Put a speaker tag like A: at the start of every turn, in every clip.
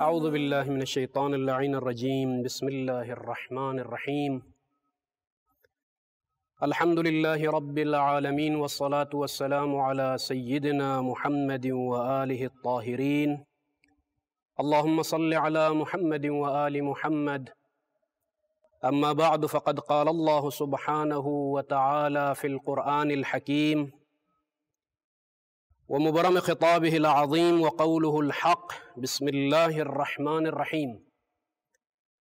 A: اعوذ باللہ من الشیطان اللعین الرجیم بسم اللہ الرحمن الرحیم الحمد للہ رب العالمین والصلاة والسلام علی سیدنا محمد وآلہ الطاہرین اللہم صل علی محمد وآل محمد اما بعد فقد قال اللہ سبحانہ وتعالی فی القرآن الحکیم ومبرم خطابه العظيم وقوله الحق بسم الله الرحمن الرحيم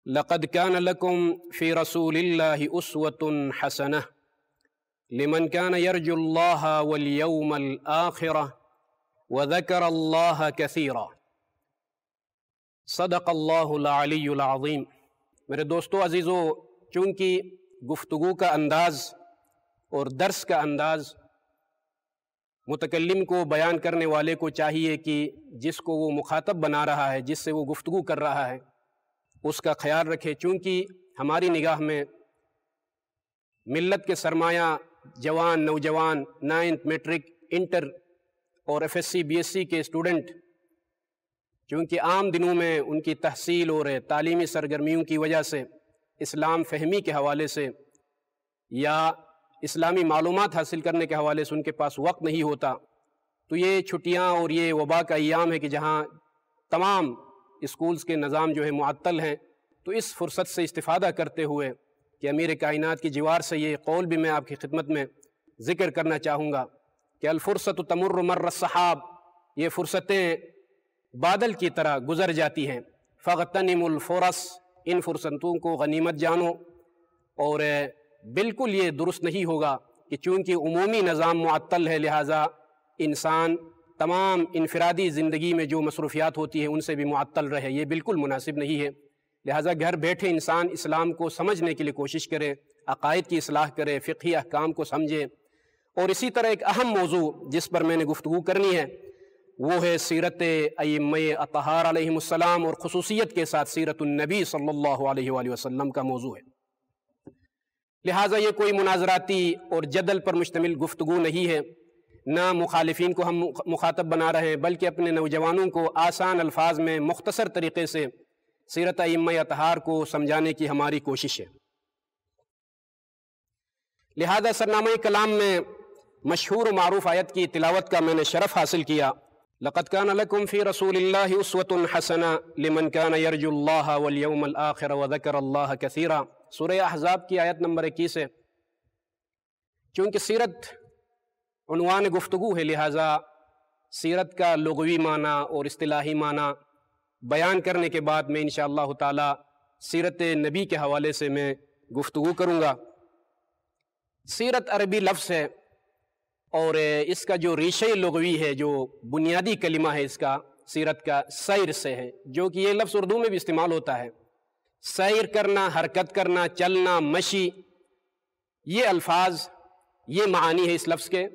A: لقد كان لكم في رسول الله أسوة حسنة لمن كان يرجو الله واليوم الآخرة وذكر الله كثيرا صدق الله العلي العظيم۔ میرے دوستو عزیزو، چونکہ گفتگو کا انداز اور درس کا انداز متکلم کو بیان کرنے والے کو چاہیے کہ جس کو وہ مخاطب بنا رہا ہے، جس سے وہ گفتگو کر رہا ہے، اس کا خیال رکھے، چونکہ ہماری نگاہ میں ملت کے سرمایہ جوان نوجوان 9th میٹرک انٹر اور FSC BSc کے اسٹوڈنٹ چونکہ عام دنوں میں ان کی تحصیل اور تعلیمی سرگرمیوں کی وجہ سے اسلام فہمی کے حوالے سے یا اسلامی معلومات حاصل کرنے کے حوالے سے ان کے پاس وقت نہیں ہوتا، تو یہ چھٹیاں اور یہ وبا کا ایام ہے کہ جہاں تمام اسکولز کے نظام جو ہے معطل ہیں، تو اس فرصت سے استفادہ کرتے ہوئے کہ امیر کائنات کی جوار سے یہ قول بھی میں آپ کی خدمت میں ذکر کرنا چاہوں گا کہ الفرصت تمر مر السحاب، یہ فرصتیں بادل کی طرح گزر جاتی ہیں، فاغتنم الفرص، ان فرصتوں کو غنیمت جانو۔ اور بالکل یہ درست نہیں ہوگا کہ چونکہ عمومی نظام معطل ہے لہٰذا انسان تمام انفرادی زندگی میں جو مصروفیات ہوتی ہیں ان سے بھی معطل رہے، یہ بالکل مناسب نہیں ہے۔ لہٰذا گھر بیٹھے انسان اسلام کو سمجھنے کے لیے کوشش کرے، عقائد کی اصلاح کرے، فقہی احکام کو سمجھے۔ اور اسی طرح ایک اہم موضوع جس پر میں نے گفتگو کرنی ہے وہ ہے سیرت ائمہ اطہار علیہم السلام، اور خصوصیت کے ساتھ سیرت النبی صلی اللہ علیہ وآلہ وسلم کا موضوع ہے۔ لہٰذا یہ کوئی مناظراتی اور جدل پر مشتمل گفتگو نہیں ہے، نہ مخالفین کو ہم مخاطب بنا رہے ہیں، بلکہ اپنے نوجوانوں کو آسان الفاظ میں مختصر طریقے سے سیرت ائمہ اطہار کو سمجھانے کی ہماری کوشش ہے۔ لہذا سرنامہ کلام میں مشہور و معروف آیت کی تلاوت کا میں نے شرف حاصل کیا، لقد كان لكم في رسول الله أسوة حسنة لمن كان يرجو الله واليوم الآخر وذكر الله كثيرا، سورہ احزاب کی آیت نمبر 21 ہے۔ چونکہ سیرت عنوان گفتگو ہے لہٰذا سیرت کا لغوی معنی اور اصطلاحی معنی بیان کرنے کے بعد میں انشاءاللہ تعالی سیرت نبی کے حوالے سے میں گفتگو کروں گا۔ سیرت عربی لفظ ہے اور اس کا جو ریشہ لغوی ہے، جو بنیادی کلمہ ہے اس کا سیرت کا، سیر سے ہے، جو کہ یہ لفظ اردو میں بھی استعمال ہوتا ہے۔ سیر کرنا، حرکت کرنا، چلنا، مشی، یہ الفاظ، یہ معانی ہے اس لفظ کے۔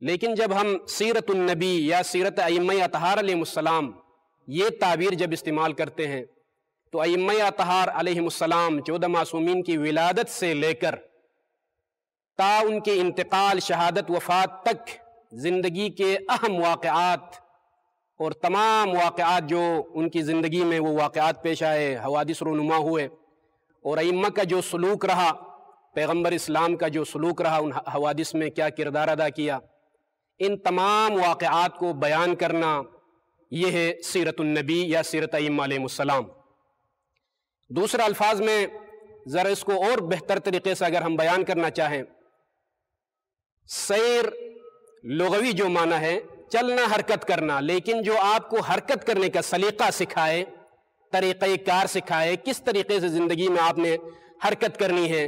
A: لیکن جب ہم سیرت النبی یا سیرت ائمہ اطہار علیہم السلام یہ تعبیر جب استعمال کرتے ہیں تو ائمہ اطہار علیہم السلام 14 معصومین کی ولادت سے لے کر تا ان کے انتقال، شہادت، وفات تک زندگی کے اہم واقعات اور تمام واقعات جو ان کی زندگی میں وہ واقعات پیش آئے، حوادث رونما ہوئے، اور ائمہ کا جو سلوک رہا، پیغمبر اسلام کا جو سلوک رہا، ان حوادث میں کیا کردار ادا کیا، ان تمام واقعات کو بیان کرنا، یہ ہے سیرت النبی یا سیرت ائمہ علیہم السلام۔ دوسرا الفاظ میں ذرا اس کو اور بہتر طریقے سے اگر ہم بیان کرنا چاہیں، سیر لغوی جو معنی ہے چلنا، حرکت کرنا، لیکن جو آپ کو حرکت کرنے کا سلیقہ سکھائے، طریقہ کار سکھائے، کس طریقے سے زندگی میں آپ نے حرکت کرنی ہے،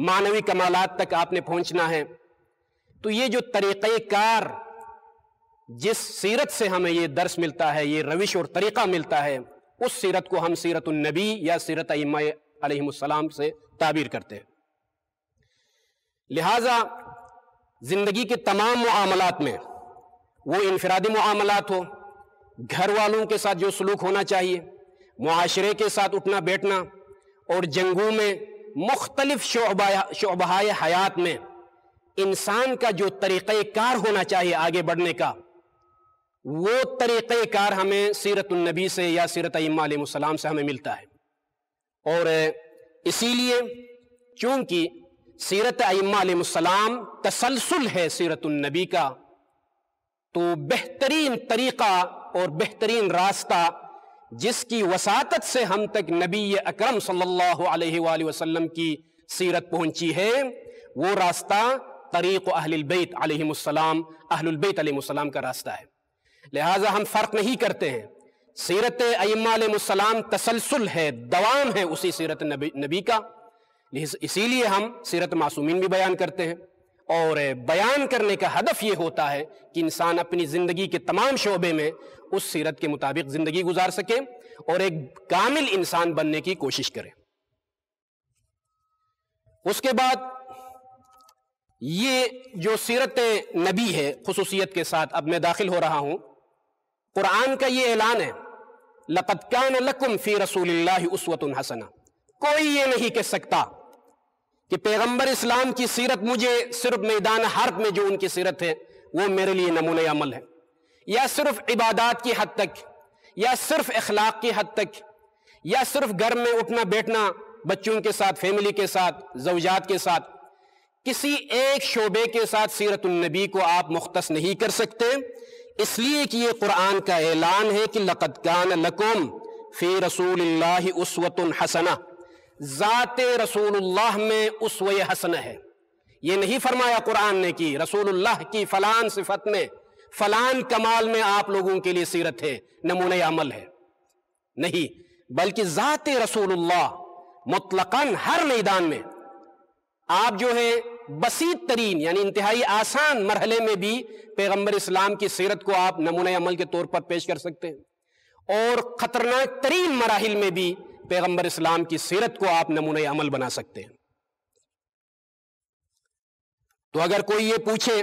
A: معنوی کمالات تک آپ نے پہنچنا ہے، تو یہ جو طریقہ کار جس سیرت سے ہمیں یہ درس ملتا ہے، یہ روش اور طریقہ ملتا ہے، اس سیرت کو ہم سیرت النبی یا سیرت ائمہ علیہم السلام سے تعبیر کرتے ہیں۔ لہٰذا زندگی کے تمام معاملات میں، وہ انفرادی معاملات ہو، گھر والوں کے ساتھ جو سلوک ہونا چاہیے، معاشرے کے ساتھ اٹھنا بیٹھنا، اور جنگوں میں، مختلف شعبہ حیات میں انسان کا جو طریقہ کار ہونا چاہیے آگے بڑھنے کا، وہ طریقہ کار ہمیں سیرت النبی سے یا سیرت ائمہ علیہ السلام سے ہمیں ملتا ہے، اور اسی لیے چونکہ سیرت ائمہ علیہ السلام تسلسل ہے سیرت النبی کا، تو بہترین طریقہ اور بہترین راستہ جس کی وساطت سے ہم تک نبی اکرم صلی اللہ علیہ وآلہ وسلم کی سیرت پہنچی ہے، وہ راستہ طریق اہل البیت علیہم السلام، اہل البیت علیہ السلام کا راستہ ہے۔ لہٰذا ہم فرق نہیں کرتے ہیں، سیرت ائمہ علیہ السلام تسلسل ہے، دوام ہے اسی سیرت نبی کا، اسی لیے ہم سیرت معصومین بھی بیان کرتے ہیں، اور بیان کرنے کا ہدف یہ ہوتا ہے کہ انسان اپنی زندگی کے تمام شعبے میں اس سیرت کے مطابق زندگی گزار سکے اور ایک کامل انسان بننے کی کوشش کرے۔ اس کے بعد یہ جو سیرت نبی ہے خصوصیت کے ساتھ اب میں داخل ہو رہا ہوں، قرآن کا یہ اعلان ہے لَقَدْ كَانَ لَكُمْ فِي رَسُولِ اللَّهِ أُسْوَةٌ حَسَنَةٌ۔ کوئی یہ نہیں کہہ سکتا کہ پیغمبر اسلام کی سیرت مجھے صرف میدان حرب میں جو ان کی سیرت ہے وہ میرے لیے نمونہ عمل ہے، یا صرف عبادات کی حد تک، یا صرف اخلاق کی حد تک، یا صرف گھر میں اٹھنا بیٹھنا بچوں کے ساتھ، فیملی کے ساتھ، زوجات کے ساتھ، کسی ایک شعبے کے ساتھ سیرت النبی کو آپ مختص نہیں کر سکتے، اس لیے کہ یہ قرآن کا اعلان ہے کہ لَقَدْ كَانَ لَكُمْ فِي رَسُولِ اللَّهِ أُسْوَةٌ حَسَنَةٌ، ذات رسول اللہ میں اسوہ حسنہ ہے۔ یہ نہیں فرمایا قرآن نے کہ رسول اللہ کی فلان صفت میں، فلان کمال میں آپ لوگوں کے لیے سیرت ہے، نمونہ عمل ہے، نہیں، بلکہ ذات رسول اللہ مطلقاً ہر میدان میں آپ جو ہے بسیط ترین یعنی انتہائی آسان مرحلے میں بھی پیغمبر اسلام کی سیرت کو آپ نمونہ عمل کے طور پر پیش کر سکتے ہیں، اور خطرناک ترین مراحل میں بھی پیغمبر اسلام کی سیرت کو آپ نمونہ عمل بنا سکتے ہیں۔ تو اگر کوئی یہ پوچھے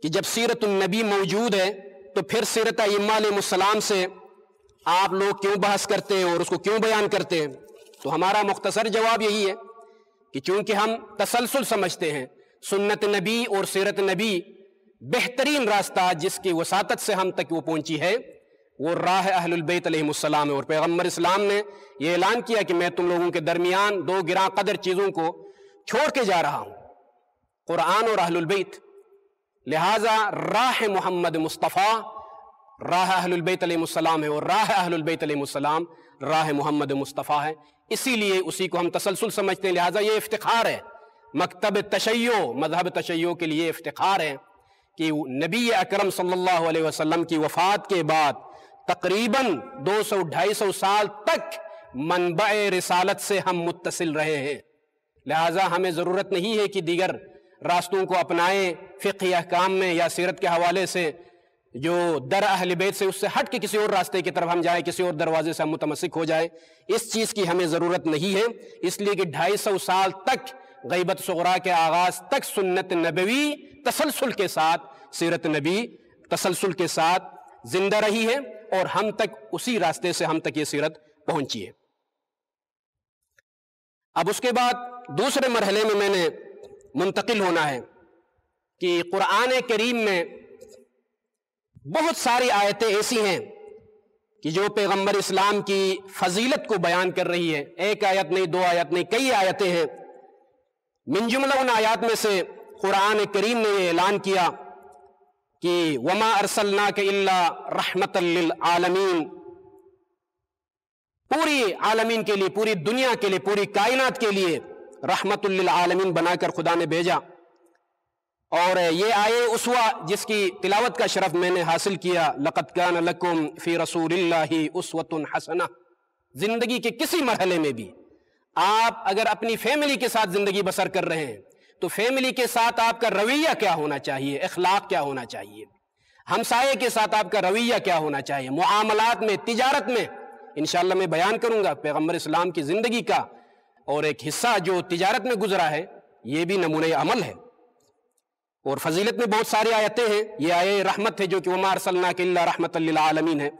A: کہ جب سیرت النبی موجود ہے تو پھر سیرت ائمہ علیہ السلام سے آپ لوگ کیوں بحث کرتے ہیں اور اس کو کیوں بیان کرتے ہیں، تو ہمارا مختصر جواب یہی ہے کہ چونکہ ہم تسلسل سمجھتے ہیں، سنت نبی اور سیرت نبی بہترین راستہ جس کی وساطت سے ہم تک وہ پہنچی ہے وہ راہ اہل البیت علیہم السلام ہے، اور پیغمبر اسلام نے یہ اعلان کیا کہ میں تم لوگوں کے درمیان دو گراں قدر چیزوں کو چھوڑ کے جا رہا ہوں، قرآن اور اہل البیت۔ لہٰذا راہ محمد مصطفیٰ راہ اہل البیت علیہ السلام ہے، اور راہ اہل البیت علیہ السلام راہ محمد مصطفیٰ ہے، اسی لیے اسی کو ہم تسلسل سمجھتے ہیں۔ لہٰذا یہ افتخار ہے، مکتب تشیع، مذہب تشیع کے لیے افتخار ہے کہ نبی اکرم صلی اللہ علیہ وسلم کی وفات کے بعد تقریباً 200-250 سال تک منبع رسالت سے ہم متصل رہے ہیں۔ لہٰذا ہمیں ضرورت نہیں ہے کہ دیگر راستوں کو اپنائیں، فقہی احکام میں یا سیرت کے حوالے سے جو در اہل بیت سے اس سے ہٹ کے کسی اور راستے کی طرف ہم جائیں، کسی اور دروازے سے ہم متمسک ہو جائیں، اس چیز کی ہمیں ضرورت نہیں ہے، اس لیے کہ 250 سال تک غیبت صغریٰ کے آغاز تک سنت نبوی تسلسل کے ساتھ، سیرت نبی تسلسل کے ساتھ زندہ رہی ہے، اور ہم تک اسی راستے سے ہم تک یہ سیرت پہنچی ہے۔ اب اس کے بعد دوسرے مرحلے میں نے منتقل ہونا ہے کہ قرآن کریم میں بہت ساری آیتیں ایسی ہیں کہ جو پیغمبر اسلام کی فضیلت کو بیان کر رہی ہے، ایک آیت نہیں، دو آیت نہیں، کئی آیتیں ہیں۔ من جملہ ان آیات میں سے قرآن کریم نے یہ اعلان کیا کہ وَمَا أَرْسَلْنَاكَ إِلَّا رَحْمَةً لِّلْعَالَمِينَ، پوری عالمین کے لیے، پوری دنیا کے لیے، پوری کائنات کے لیے رحمت للعالمین بنا کر خدا نے بھیجا۔ اور یہ آیے اسوہ جس کی تلاوت کا شرف میں نے حاصل کیا، لَقَدْ كَانَ لَكُمْ فِي رَسُولِ اللَّهِ أُسْوَةٌ حَسَنَةٌ، زندگی کے کسی مرحلے میں بھی آپ اگر اپنی فیملی کے ساتھ زندگی بسر کر رہے ہیں تو فیملی کے ساتھ آپ کا رویہ کیا ہونا چاہیے، اخلاق کیا ہونا چاہیے، ہمسائے کے ساتھ آپ کا رویہ کیا ہونا چاہیے، معاملات میں، تجارت میں۔ انشاءاللہ میں بیان کروں گا پیغمبر اسلام کی زندگی کا اور ایک حصہ جو تجارت میں گزرا ہے، یہ بھی نمونہ عمل ہے۔ اور فضیلت میں بہت ساری آیتیں ہیں، یہ آیت رحمت ہے جو کہ وَمَا أَرْسَلْنَاكَ إِلَّا رَحْمَةً لِّلْعَالَمِينَ ہے،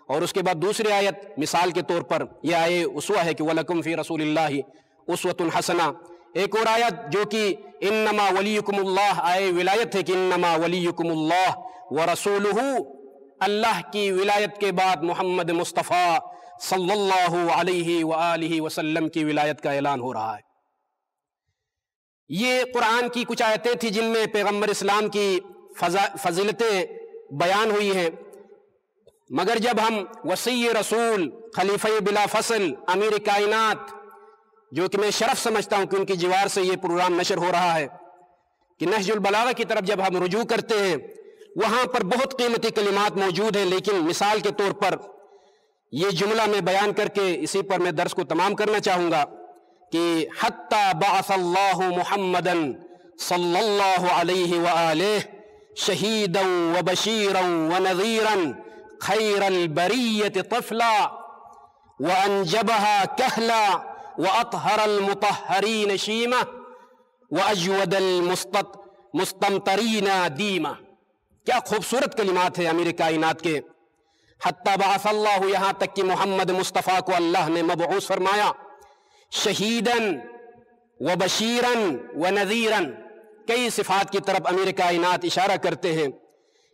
A: اور اس کے بعد دوسری آیت مثال کے طور پر یہ آیت اسوہ ہے کہ وَلَكُمْ فِي رَسُولِ اللَّهِ أُسْوَةٌ حَسَنَةٌ۔ ایک اور آیت جو کہ انما ولیکم اللہ، آئے ولایت ہے کہ انما ولیکم اللہ ورسولہ اللہ کی ولایت کے بعد محمد مصطفیٰ صلی اللہ علیہ وآلہ وسلم کی ولایت کا اعلان ہو رہا ہے۔ یہ قرآن کی کچھ آیتیں تھیں جن میں پیغمبر اسلام کی فضیلتیں بیان ہوئی ہیں، مگر جب ہم وصی رسول، خلیفہ بلا فصل، امیر کائنات، جو کہ میں شرف سمجھتا ہوں کہ ان کی جوار سے یہ پروگرام نشر ہو رہا ہے، کہ نہج البلاغہ کی طرف جب ہم رجوع کرتے ہیں وہاں پر بہت قیمتی کلمات موجود ہیں، لیکن مثال کے طور پر یہ جملہ میں بیان کر کے اسی پر میں درس کو تمام کرنا چاہوں گا کہ حتی بعث اللہ محمدا صلی اللہ علیہ وآلہ شہیدا وبشیرا ونذیرا خیر البریۃ طفلا وانجبها کہلا واطہر المطہرین شیمہ واجود المستمطرین دیمہ۔ کیا خوبصورت کلمات ہیں امیر کائنات کے۔ حتی بعث اللہ، یہاں تک کہ محمد مصطفیٰ کو اللہ نے مبعوث فرمایا، شہیداً و بشیراً و نذیراً، کئی صفات کی طرف امیر کائنات اشارہ کرتے ہیں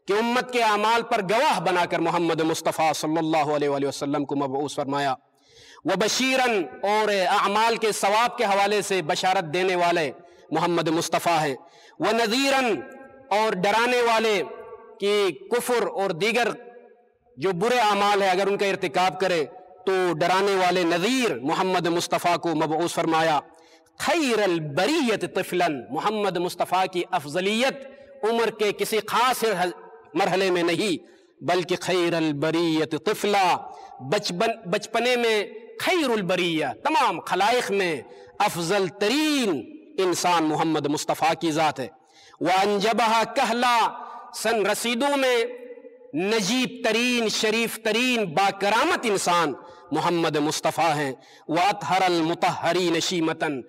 A: کہ امت کے اعمال پر گواہ بنا کر محمد مصطفیٰ صلی اللہ علیہ وآلہ وسلم کو مبعوث فرمایا، و بشیراً، اور اعمال کے ثواب کے حوالے سے بشارت دینے والے محمد مصطفیٰ ہیں، و نذیراً، اور ڈرانے والے کہ کفر اور دیگر جو برے اعمال ہیں اگر ان کا ارتکاب کرے تو ڈرانے والے نذیر محمد مصطفیٰ کو مبعوث فرمایا۔ خیر البریۃ طفلا، محمد مصطفیٰ کی افضلیت عمر کے کسی خاص مرحلے میں نہیں بلکہ خیر البریۃ طفلا، بچپنے میں خیر البریہ، تمام خلائق میں افضل ترین انسان محمد مصطفیٰ کی ذات ہے۔ وانجبها کہلا، سن رسیدوں میں نجیب ترین، شریف ترین، باکرامت انسان محمد مصطفیٰ ہیں۔ وَأَطْهَرَ الْمُطَهَّرِينَ شِيمَةً،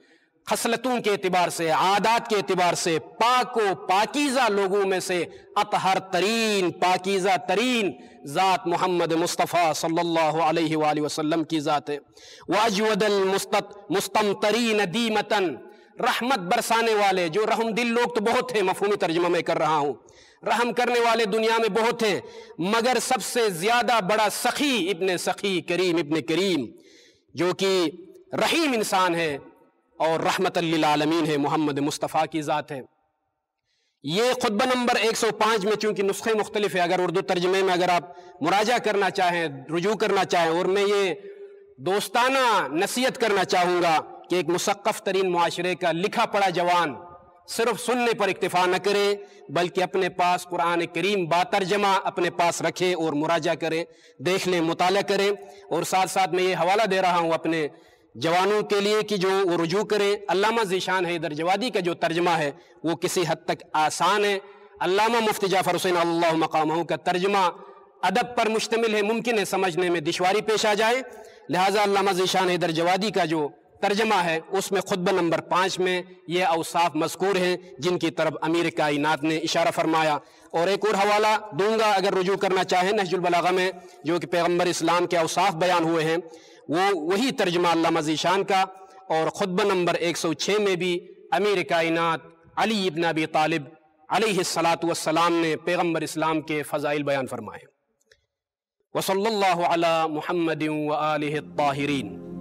A: خصلتوں کے اعتبار سے، عادات کے اعتبار سے پاک و پاکیزہ لوگوں میں سے اطہر ترین، پاکیزہ ترین ذات محمد مصطفیٰ صلی اللہ علیہ وآلہ وسلم کی ذات ہے۔ وَأَجْوَدَ الْمُسْتَمْطَرِينَ دِيمَةً، رحمت برسانے والے، جو رحم دل لوگ تو بہت ہیں، مفہومی ترجمہ میں کر رہا ہوں، رحم کرنے والے دنیا میں بہت ہیں، مگر سب سے زیادہ بڑا سخی ابن سخی، کریم ابن کریم، جو کہ رحیم انسان ہے اور رحمت للعالمین ہے، محمد مصطفیٰ کی ذات ہے۔ یہ خطبہ نمبر 105 میں چونکہ نسخے مختلف ہے، اگر اردو ترجمے میں اگر آپ مراجعہ کرنا چاہیں، رجوع کرنا چاہیں، اور میں یہ دوستانہ نصیحت کرنا چاہوں گا کہ ایک مثقف ترین معاشرے کا لکھا پڑھا جوان صرف سننے پر اکتفا نہ کرے بلکہ اپنے پاس قرآن کریم با ترجمہ اپنے پاس رکھے اور مراجعہ کرے، دیکھ لیں، مطالعہ کریں، اور ساتھ ساتھ میں یہ حوالہ دے رہا ہوں اپنے جوانوں کے لیے کہ جو وہ رجوع کریں۔ علامہ ذیشان حیدر جوادی کا جو ترجمہ ہے وہ کسی حد تک آسان ہے، علامہ مفتی جعفر حسین اللہ مقامہ کا ترجمہ ادب پر مشتمل ہے، ممکن ہے سمجھنے میں دشواری پیش آ جائے، لہٰذا علامہ ذیشان حیدر جوادی کا جو ترجمہ ہے اس میں خطبہ نمبر 5 میں یہ اوصاف مذکور ہیں جن کی طرف امیر کائنات نے اشارہ فرمایا۔ اور ایک اور حوالہ دوں گا اگر رجوع کرنا چاہیں نہج البلاغہ میں، جو کہ پیغمبر اسلام کے اوصاف بیان ہوئے ہیں، وہ وہی ترجمہ علامہ ذیشان کا، اور خطبہ نمبر 106 میں بھی امیر کائنات علی ابن ابی طالب علیہ السلام نے پیغمبر اسلام کے فضائل بیان فرمائے۔ وصلی اللہ علی محمد وآلہ الطاہرین۔